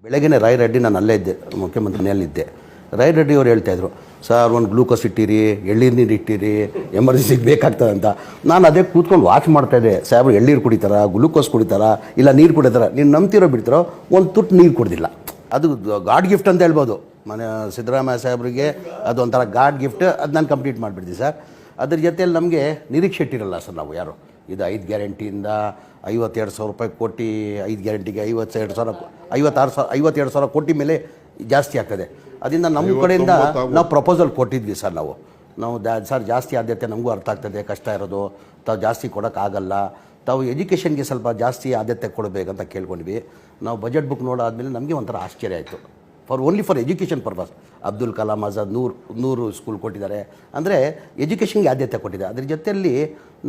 ಬೆಳಗ್ಗೆ ರಾಯರೆಡ್ಡಿ ನಾನು ಅಲ್ಲೇ ಇದ್ದೆ, ಮುಖ್ಯಮಂತ್ರಿ ಮನೆಯಲ್ಲಿದ್ದೆ. ರಾಯರೆಡ್ಡಿ ಅವರು ಹೇಳ್ತಾಯಿದ್ರು, ಸರ್ ಒಂದು ಗ್ಲೂಕೋಸ್ ಇಟ್ಟಿರಿ, ಎಳ್ಳೀರು ನೀರು ಇಟ್ಟಿರಿ, ಎಮರ್ಜೆನ್ಸಿಗೆ ಬೇಕಾಗ್ತದೆ ಅಂತ. ನಾನು ಅದೇ ಕೂತ್ಕೊಂಡು ವಾಚ್ ಮಾಡ್ತಾಯಿದ್ದೆ. ಸಾಹೇಬ್ರು ಎಳ್ಳೀರು ಕುಡಿತಾರ, ಗ್ಲೂಕೋಸ್ ಕುಡಿತಾರ, ಇಲ್ಲ ನೀರು ಕುಡಿತಾರ. ನೀನು ನಂಬ್ತಿರೋ ಬಿಡ್ತಾರೋ ಒಂದು ತುಟ್ಟು ನೀರು ಕುಡ್ದಿಲ್ಲ. ಅದು ಗಾಡ್ ಗಿಫ್ಟ್ ಅಂತ ಹೇಳ್ಬೋದು. ಮನೆ ಸಿದ್ದರಾಮಯ್ಯ ಸಾಹೇಬ್ರಿಗೆ ಅದೊಂಥರ ಗಾಡ್ ಗಿಫ್ಟ್. ಅದು ನಾನು ಕಂಪ್ಲೀಟ್ ಮಾಡಿಬಿಡ್ತೀನಿ ಸರ್. ಅದ್ರ ಜೊತೆಯಲ್ಲಿ ನಮಗೆ ನಿರೀಕ್ಷೆ ಇಟ್ಟಿರಲ್ಲ ಸರ್ ನಾವು ಯಾರು. ಇದು 5 ಗ್ಯಾರಂಟಿಯಿಂದ 52,000 ರೂಪಾಯಿ ಕೋಟಿ, 5 ಗ್ಯಾರಂಟಿಗೆ 52,000 ಕೋಟಿ ಮೇಲೆ ಜಾಸ್ತಿ ಆಗ್ತದೆ. ಅದರಿಂದ ನಮ್ಮ ಕಡೆಯಿಂದ ನಾವು ಪ್ರಪೋಸಲ್ ಕೊಟ್ಟಿದ್ವಿ ಸರ್. ನಾವು ಸರ್ ಜಾಸ್ತಿ ಆದ್ಯತೆ ನಮಗೂ ಅರ್ಥ ಆಗ್ತದೆ, ಕಷ್ಟ ಇರೋದು, ತಾವು ಜಾಸ್ತಿ ಕೊಡೋಕ್ಕಾಗಲ್ಲ, ತಾವು ಎಜುಕೇಷನ್ಗೆ ಸ್ವಲ್ಪ ಜಾಸ್ತಿ ಆದ್ಯತೆ ಕೊಡಬೇಕಂತ ಕೇಳ್ಕೊಂಡ್ವಿ. ನಾವು ಬಜೆಟ್ ಬುಕ್ ನೋಡಾದ್ಮೇಲೆ ನಮಗೆ ಒಂಥರ ಆಶ್ಚರ್ಯ ಆಯಿತು. Only for education purpose Abdul Kalam Azad 100 school ಕೊಟ್ಟಿದ್ದಾರೆ. ಅಂದರೆ ಎಜುಕೇಷನ್ಗೆ ಆದ್ಯತೆ ಕೊಟ್ಟಿದೆ. ಅದ್ರ ಜೊತೆಯಲ್ಲಿ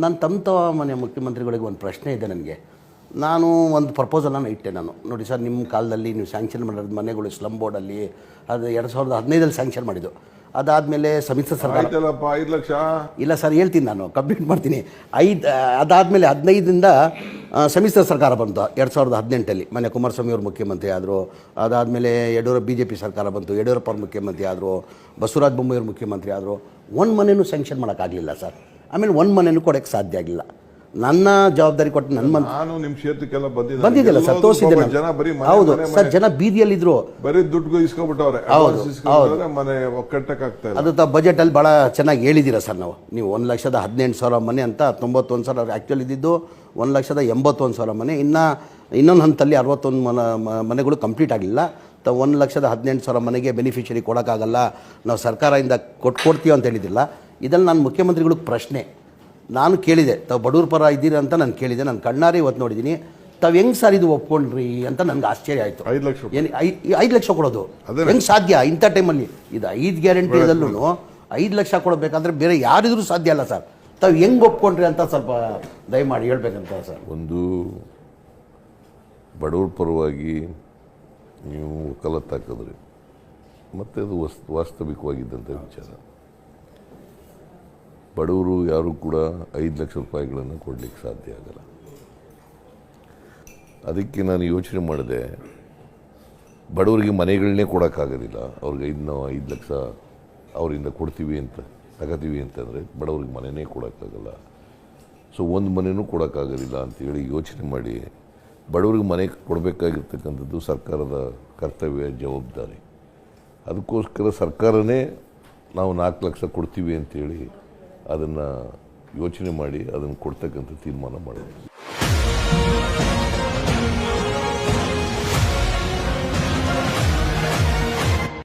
ನಾನು ತಮ್ಮ ಮನೆ ಮುಖ್ಯಮಂತ್ರಿಗಳಿಗೆ ಒಂದು ಪ್ರಶ್ನೆ ಇದೆ ನನಗೆ. ನಾನು ಒಂದು ಪ್ರಪೋಸಲನ್ನು ಇಟ್ಟೆ. ನಾನು ನೋಡಿ ಸರ್, ನಿಮ್ಮ ಕಾಲದಲ್ಲಿ ನೀವು ಸ್ಯಾಂಕ್ಷನ್ ಮಾಡಿರೋದು ಮನೆಗಳು ಸ್ಲಮ್ ಬೋರ್ಡಲ್ಲಿ ಅದು 2015 ಸ್ಯಾಂಕ್ಷನ್ ಮಾಡಿದ್ದು. ಅದಾದಮೇಲೆ ಸಮ್ಮಿಶ್ರ ಸರ್ಕಾರ 5 ಲಕ್ಷ ಇಲ್ಲ ಸರ್, ಹೇಳ್ತೀನಿ, ನಾನು ಕಂಪ್ಲೀಟ್ ಮಾಡ್ತೀನಿ. ಅದಾದಮೇಲೆ 15ರಿಂದ ಸಮ್ಮಿಶ್ರ ಸರ್ಕಾರ ಬಂತು 2018 ಮನೆ ಕುಮಾರಸ್ವಾಮಿ ಅವರು ಮುಖ್ಯಮಂತ್ರಿ ಆದರು. ಅದಾದಮೇಲೆ ಯಡಿಯೂರಪ್ಪ BJP ಸರ್ಕಾರ ಬಂತು, ಯಡಿಯೂರಪ್ಪ ಅವರು ಮುಖ್ಯಮಂತ್ರಿ ಆದರು, ಬಸವರಾಜ ಬೊಮ್ಮಾಯಿ ಅವರು ಮುಖ್ಯಮಂತ್ರಿ ಆದರು. ಒಂದು ಮನೆಯೂ ಸ್ಯಾಂಕ್ಷನ್ ಮಾಡೋಕ್ಕಾಗಲಿಲ್ಲ ಸರ್. ಆಮೇಲೆ ಒಂದು ಮನೆಯೂ ಕೊಡೋಕ್ಕೆ ಸಾಧ್ಯ ಆಗಿಲ್ಲ. ನನ್ನ ಜವಾಬ್ದಾರಿ ಕೊಟ್ಟು ನಾನು ನಿಮ್ಮ ಕ್ಷೇತ್ರಕ್ಕೆಲ್ಲ ಬಂದಿದ್ದಿಲ್ಲ ಸರ್, ತೋರಿಸಿದ್ದೆ. ಹೌದು ಸರ್, ಜನ ಬೀದಿಯಲ್ಲಿದ್ರು, ಬರೀ ದುಡ್ಡು ಇಸ್ಕೊಬಿಟ್ಟವ್ರೆ, ಮನೆ ಒಕ್ಕಟ್ಟಕ್ಕಾಗ್ತಾ ಇಲ್ಲ. ಅದು ಬಜೆಟಲ್ಲಿ ಭಾಳ ಚೆನ್ನಾಗಿ ಹೇಳಿದ್ದೀರಾ ಸರ್. ನೀವು 1,18,000 ಮನೆ ಅಂತ 91,000 ಆ್ಯಕ್ಚುಲಿ ಇದ್ದಿದ್ದು 1,81,000 ಮನೆ. ಇನ್ನೊಂದು ಹಂತದಲ್ಲಿ 61 ಮನೆಗಳು ಕಂಪ್ಲೀಟ್ ಆಗಲಿಲ್ಲ. 1,18,000 ಮನೆಗೆ ಬೆನಿಫಿಷರಿ ಕೊಡೋಕ್ಕಾಗಲ್ಲ, ನಾವು ಸರ್ಕಾರದಿಂದ ಕೊಡ್ತೀವಿ ಅಂತ ಹೇಳಿದ್ದಿಲ್ಲ. ಇದರಲ್ಲಿ ನಾನು ಮುಖ್ಯಮಂತ್ರಿಗಳಿಗೆ ಪ್ರಶ್ನೆ ನಾನು ಕೇಳಿದೆ, ತಾವು ಬಡವ್ರ ಪರ ಇದ್ದೀರಾ ಅಂತ ನಾನು ಕೇಳಿದೆ. ನಾನು ಕಣ್ಣಾರೆ ಇವತ್ತು ನೋಡಿದ್ದೀನಿ. ತಾವು ಹೆಂಗೆ ಸರ್ ಇದು ಒಪ್ಕೊಂಡ್ರಿ ಅಂತ ನನಗೆ ಆಶ್ಚರ್ಯ ಆಯಿತು. 5 ಲಕ್ಷ ಏನು 5 ಲಕ್ಷ ಕೊಡೋದು ಹೆಂಗೆ ಸಾಧ್ಯ ಇಂಥ ಟೈಮಲ್ಲಿ? ಇದು 5 ಗ್ಯಾರಂಟಿದಲ್ಲೂ 5 ಲಕ್ಷ ಕೊಡಬೇಕಾದ್ರೆ ಬೇರೆ ಯಾರಿದ್ರೂ ಸಾಧ್ಯ ಅಲ್ಲ ಸರ್. ತಾವು ಹೆಂಗೆ ಒಪ್ಕೊಂಡ್ರಿ ಅಂತ ಸ್ವಲ್ಪ ದಯಮಾಡಿ ಹೇಳ್ಬೇಕಂತ ಸರ್. ಒಂದು ಬಡವ್ರ ಪರವಾಗಿ ನೀವು ವಕಾಲತ್ತು ಹಾಕಿದ್ರಿ, ಮತ್ತು ಅದು ವಾಸ್ತವಿಕವಾಗಿದ್ದಂಥ ವಿಚಾರ. ಬಡವರು ಯಾರೂ ಕೂಡ 5 ಲಕ್ಷ ರೂಪಾಯಿಗಳನ್ನು ಕೊಡಲಿಕ್ಕೆ ಸಾಧ್ಯ ಆಗಲ್ಲ. ಅದಕ್ಕೆ ನಾನು ಯೋಚನೆ ಮಾಡಿದೆ, ಬಡವರಿಗೆ ಮನೆಗಳನ್ನೇ ಕೊಡೋಕ್ಕಾಗೋದಿಲ್ಲ, ಅವ್ರಿಗೆ 5 ಲಕ್ಷ ಅವರಿಂದ ಕೊಡ್ತೀವಿ ಅಂತ ತಗೋತೀವಿ ಅಂತಂದರೆ ಬಡವ್ರಿಗೆ ಮನೆಯೇ ಕೊಡೋಕ್ಕಾಗಲ್ಲ. ಸೊ ಒಂದು ಮನೆಯೂ ಕೊಡೋಕ್ಕಾಗೋದಿಲ್ಲ ಅಂತೇಳಿ ಯೋಚನೆ ಮಾಡಿ, ಬಡವ್ರಿಗೆ ಮನೆ ಕೊಡಬೇಕಾಗಿರ್ತಕ್ಕಂಥದ್ದು ಸರ್ಕಾರದ ಕರ್ತವ್ಯ, ಜವಾಬ್ದಾರಿ. ಅದಕ್ಕೋಸ್ಕರ ಸರ್ಕಾರನೇ ನಾವು 4 ಲಕ್ಷ ಕೊಡ್ತೀವಿ ಅಂತೇಳಿ ಅದನ್ನು ಯೋಚನೆ ಮಾಡಿ ಅದನ್ನು ಕೊಡ್ತಕ್ಕಂಥ ತೀರ್ಮಾನ ಮಾಡಿದ್ವಿ.